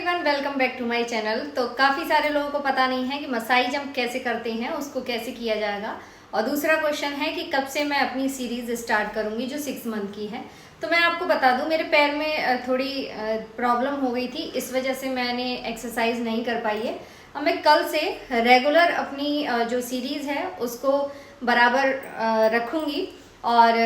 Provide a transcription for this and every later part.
Everyone, welcome back to my channel. तो काफ़ी सारे लोगों को पता नहीं है कि मसाई जंप कैसे करते हैं, उसको कैसे किया जाएगा। और दूसरा क्वेश्चन है कि कब से मैं अपनी सीरीज़ स्टार्ट करूंगी जो 6 मंथ की है। तो मैं आपको बता दूं, मेरे पैर में थोड़ी प्रॉब्लम हो गई थी, इस वजह से मैंने एक्सरसाइज नहीं कर पाई है। अब मैं कल से रेगुलर अपनी जो सीरीज़ है उसको बराबर रखूँगी। और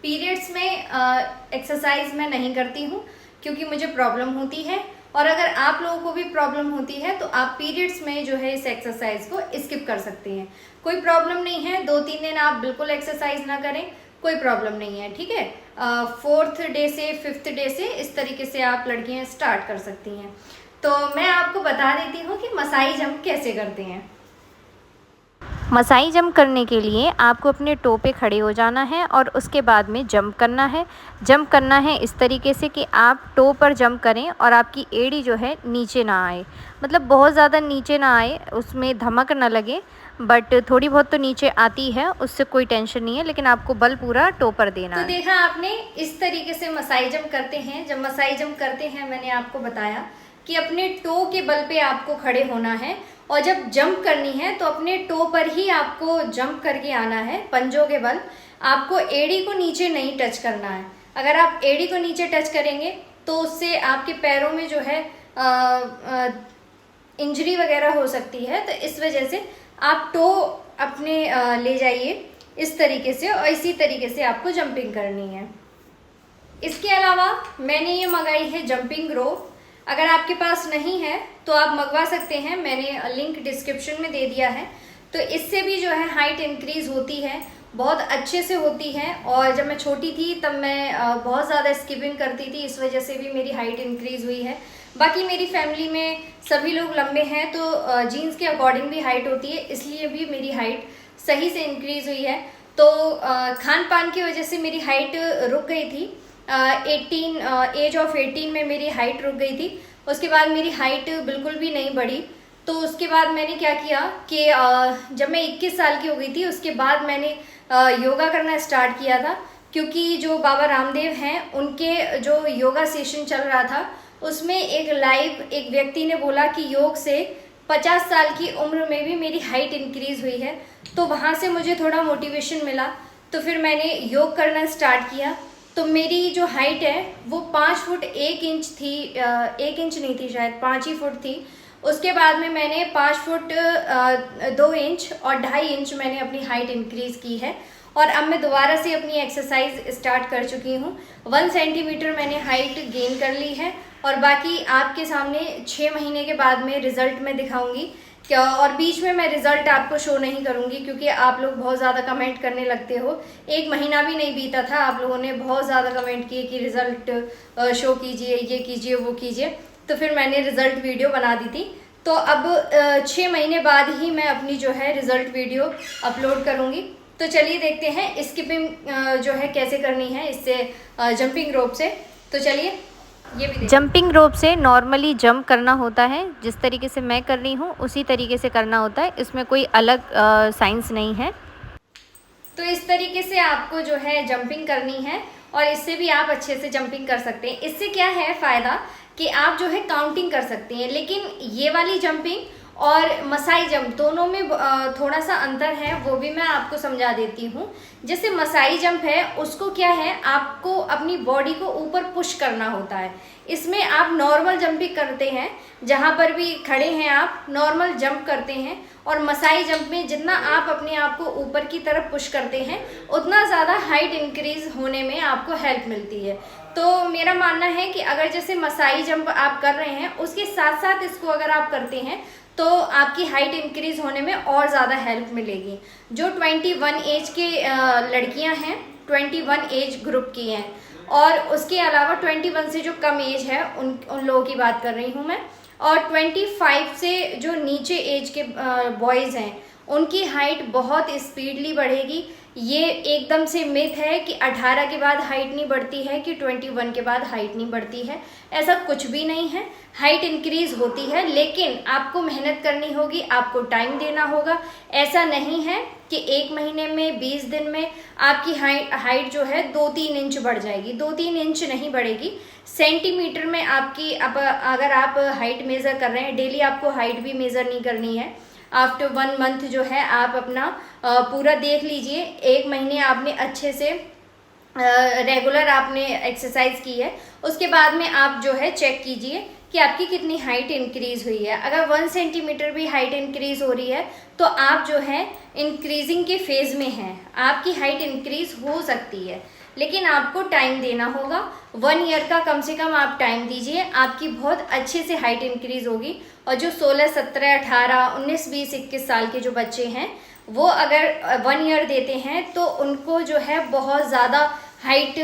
पीरियड्स में एक्सरसाइज मैं नहीं करती हूँ क्योंकि मुझे प्रॉब्लम होती है। और अगर आप लोगों को भी प्रॉब्लम होती है तो आप पीरियड्स में जो है इस एक्सरसाइज को स्किप कर सकते हैं। कोई प्रॉब्लम नहीं है, 2-3 दिन आप बिल्कुल एक्सरसाइज ना करें, कोई प्रॉब्लम नहीं है, ठीक है। 4th डे से 5th डे से इस तरीके से आप लड़कियां स्टार्ट कर सकती हैं। तो मैं आपको बता देती हूँ कि मसाई जंप कैसे करते हैं। मसाई जंप करने के लिए आपको अपने टो पे खड़े हो जाना है और उसके बाद में जंप करना है। जंप करना है इस तरीके से कि आप टो पर जंप करें और आपकी एड़ी जो है नीचे ना आए, मतलब बहुत ज़्यादा नीचे ना आए, उसमें धमक ना लगे, बट थोड़ी बहुत तो नीचे आती है, उससे कोई टेंशन नहीं है, लेकिन आपको बल पूरा टो पर देना है। तो देखा आपने, इस तरीके से मसाई जंप करते हैं। जब मसाई जंप करते हैं, मैंने आपको बताया कि अपने टो के बल पे आपको खड़े होना है और जब जंप करनी है तो अपने टो पर ही आपको जंप करके आना है, पंजों के बल। आपको एड़ी को नीचे नहीं टच करना है। अगर आप एड़ी को नीचे टच करेंगे तो उससे आपके पैरों में जो है इंजरी वगैरह हो सकती है। तो इस वजह से आप टो अपने ले जाइए इस तरीके से, और इसी तरीके से आपको जंपिंग करनी है। इसके अलावा मैंने ये मंगाई है जंपिंग रोप। अगर आपके पास नहीं है तो आप मंगवा सकते हैं, मैंने लिंक डिस्क्रिप्शन में दे दिया है। तो इससे भी जो है हाइट इंक्रीज होती है, बहुत अच्छे से होती है। और जब मैं छोटी थी तब मैं बहुत ज़्यादा स्किपिंग करती थी, इस वजह से भी मेरी हाइट इंक्रीज हुई है। बाकी मेरी फैमिली में सभी लोग लंबे हैं तो जीन्स के अकॉर्डिंग भी हाइट होती है, इसलिए भी मेरी हाइट सही से इंक्रीज हुई है। तो खान पान की वजह से मेरी हाइट रुक गई थी। 18 एज ऑफ 18 में मेरी हाइट रुक गई थी। उसके बाद मेरी हाइट बिल्कुल भी नहीं बढ़ी। तो उसके बाद मैंने क्या किया कि जब मैं 21 साल की हो गई थी उसके बाद मैंने योगा करना स्टार्ट किया था, क्योंकि जो बाबा रामदेव हैं उनके जो योगा सेशन चल रहा था उसमें एक व्यक्ति ने बोला कि योग से 50 साल की उम्र में भी मेरी हाइट इंक्रीज हुई है। तो वहाँ से मुझे थोड़ा मोटिवेशन मिला, तो फिर मैंने योग करना स्टार्ट किया। तो मेरी जो हाइट है वो 5 फुट 1 इंच थी, 1 इंच नहीं थी, शायद 5 ही फुट थी। उसके बाद में मैंने 5 फुट 2 इंच और 2.5 इंच मैंने अपनी हाइट इंक्रीज़ की है। और अब मैं दोबारा से अपनी एक्सरसाइज स्टार्ट कर चुकी हूँ। 1 सेंटीमीटर मैंने हाइट गेन कर ली है। और बाकी आपके सामने 6 महीने के बाद में रिज़ल्ट मैं दिखाऊंगी क्या। और बीच में मैं रिज़ल्ट आपको शो नहीं करूंगी क्योंकि आप लोग बहुत ज़्यादा कमेंट करने लगते हो। 1 महीना भी नहीं बीता था, आप लोगों ने बहुत ज़्यादा कमेंट किए कि रिज़ल्ट शो कीजिए, ये कीजिए, वो कीजिए। तो फिर मैंने रिज़ल्ट वीडियो बना दी थी। तो अब 6 महीने बाद ही मैं अपनी जो है रिज़ल्ट वीडियो अपलोड करूँगी। तो चलिए देखते हैं स्किपिंग जो है कैसे करनी है इससे, जंपिंग रोप से। तो चलिए ये भी जंपिंग रोप से नॉर्मली जंप करना होता है, जिस तरीके से मैं कर रही हूँ उसी तरीके से करना होता है, इसमें कोई अलग साइंस नहीं है। तो इस तरीके से आपको जो है जंपिंग करनी है और इससे भी आप अच्छे से जंपिंग कर सकते हैं। इससे क्या है फ़ायदा कि आप जो है काउंटिंग कर सकते हैं। लेकिन ये वाली जंपिंग और मसाई जंप दोनों में थोड़ा सा अंतर है, वो भी मैं आपको समझा देती हूँ। जैसे मसाई जंप है उसको क्या है, आपको अपनी बॉडी को ऊपर पुश करना होता है। इसमें आप नॉर्मल जंपिंग करते हैं, जहाँ पर भी खड़े हैं आप नॉर्मल जंप करते हैं। और मसाई जंप में जितना आप अपने आप को ऊपर की तरफ पुश करते हैं उतना ज़्यादा हाइट इंक्रीज होने में आपको हेल्प मिलती है। तो मेरा मानना है कि अगर जैसे मसाई जंप आप कर रहे हैं उसके साथ साथ इसको अगर आप करते हैं तो आपकी हाइट इंक्रीज होने में और ज़्यादा हेल्प मिलेगी। जो 21 एज के लड़कियां हैं, 21 एज ग्रुप की हैं, और उसके अलावा 21 से जो कम एज है उन लोगों की बात कर रही हूँ मैं। और 25 से जो नीचे एज के बॉयज़ हैं उनकी हाइट बहुत स्पीडली बढ़ेगी। ये एकदम से मिथ है कि 18 के बाद हाइट नहीं बढ़ती है, कि 21 के बाद हाइट नहीं बढ़ती है। ऐसा कुछ भी नहीं है, हाइट इंक्रीज होती है, लेकिन आपको मेहनत करनी होगी, आपको टाइम देना होगा। ऐसा नहीं है कि 1 महीने में 20 दिन में आपकी हाइट जो है 2-3 इंच बढ़ जाएगी। 2-3 इंच नहीं बढ़ेगी, सेंटीमीटर में आपकी। अब अगर आप हाइट मेज़र कर रहे हैं, डेली आपको हाइट भी मेज़र नहीं करनी है। आफ्टर 1 मंथ जो है आप अपना पूरा देख लीजिए। 1 महीने आपने अच्छे से रेगुलर आपने एक्सरसाइज की है, उसके बाद में आप जो है चेक कीजिए कि आपकी कितनी हाइट इंक्रीज हुई है। अगर 1 सेंटीमीटर भी हाइट इंक्रीज हो रही है तो आप जो है इंक्रीजिंग के फेज़ में हैं, आपकी हाइट इंक्रीज हो सकती है, लेकिन आपको टाइम देना होगा। 1 ईयर का कम से कम आप टाइम दीजिए, आपकी बहुत अच्छे से हाइट इंक्रीज होगी। और जो 16, 17, 18, 19, 20, 21 साल के जो बच्चे हैं वो अगर 1 ईयर देते हैं तो उनको जो है बहुत ज़्यादा हाइट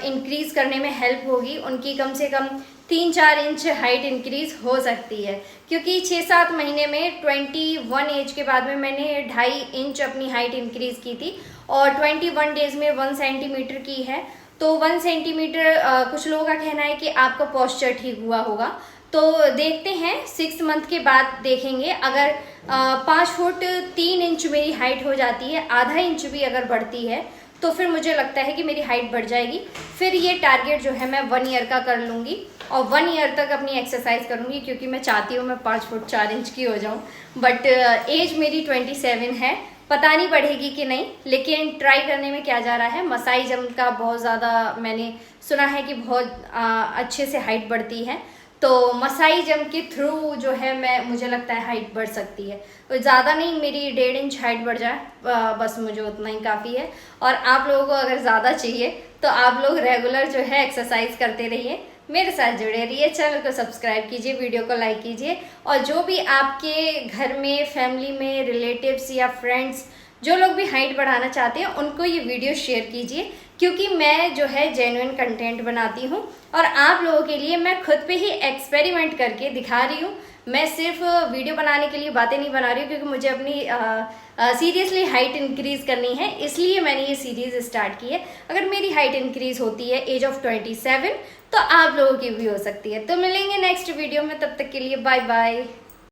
इंक्रीज़ करने में हेल्प होगी। उनकी कम से कम 3-4 इंच हाइट इंक्रीज़ हो सकती है, क्योंकि 6-7 महीने में 21 एज के बाद में मैंने 2.5 इंच अपनी हाइट इंक्रीज़ की थी और 21 डेज़ में 1 सेंटीमीटर की है। तो 1 सेंटीमीटर कुछ लोगों का कहना है कि आपका पोस्चर ठीक हुआ होगा। तो देखते हैं 6 मंथ के बाद देखेंगे। अगर 5 फुट 3 इंच मेरी हाइट हो जाती है, आधा इंच भी अगर बढ़ती है, तो फिर मुझे लगता है कि मेरी हाइट बढ़ जाएगी। फिर ये टारगेट जो है मैं 1 ईयर का कर लूँगी और 1 ईयर तक अपनी एक्सरसाइज करूँगी, क्योंकि मैं चाहती हूँ मैं 5 फुट 4 इंच की हो जाऊँ। बट एज मेरी 27 है, पता नहीं बढ़ेगी कि नहीं, लेकिन ट्राई करने में क्या जा रहा है। मसाई जंप का बहुत ज़्यादा मैंने सुना है कि बहुत अच्छे से हाइट बढ़ती है, तो मसाई जंप के थ्रू जो है मुझे लगता है हाइट बढ़ सकती है। तो ज़्यादा नहीं, मेरी 1.5 इंच हाइट बढ़ जाए बस मुझे उतना ही काफ़ी है। और आप लोगों को अगर ज़्यादा चाहिए तो आप लोग रेगुलर जो है एक्सरसाइज करते रहिए, मेरे साथ जुड़े रहिए, चैनल को सब्सक्राइब कीजिए, वीडियो को लाइक कीजिए। और जो भी आपके घर में, फैमिली में, रिलेटिव्स या फ्रेंड्स जो लोग भी हाइट बढ़ाना चाहते हैं उनको ये वीडियो शेयर कीजिए, क्योंकि मैं जो है जेन्युइन कंटेंट बनाती हूँ और आप लोगों के लिए मैं खुद पे ही एक्सपेरिमेंट करके दिखा रही हूँ। मैं सिर्फ वीडियो बनाने के लिए बातें नहीं बना रही हूँ, क्योंकि मुझे अपनी सीरियसली हाइट इंक्रीज़ करनी है, इसलिए मैंने ये सीरीज़ स्टार्ट की है। अगर मेरी हाइट इंक्रीज़ होती है एज ऑफ 27 तो आप लोगों की भी हो सकती है। तो मिलेंगे नेक्स्ट वीडियो में, तब तक के लिए बाय बाय।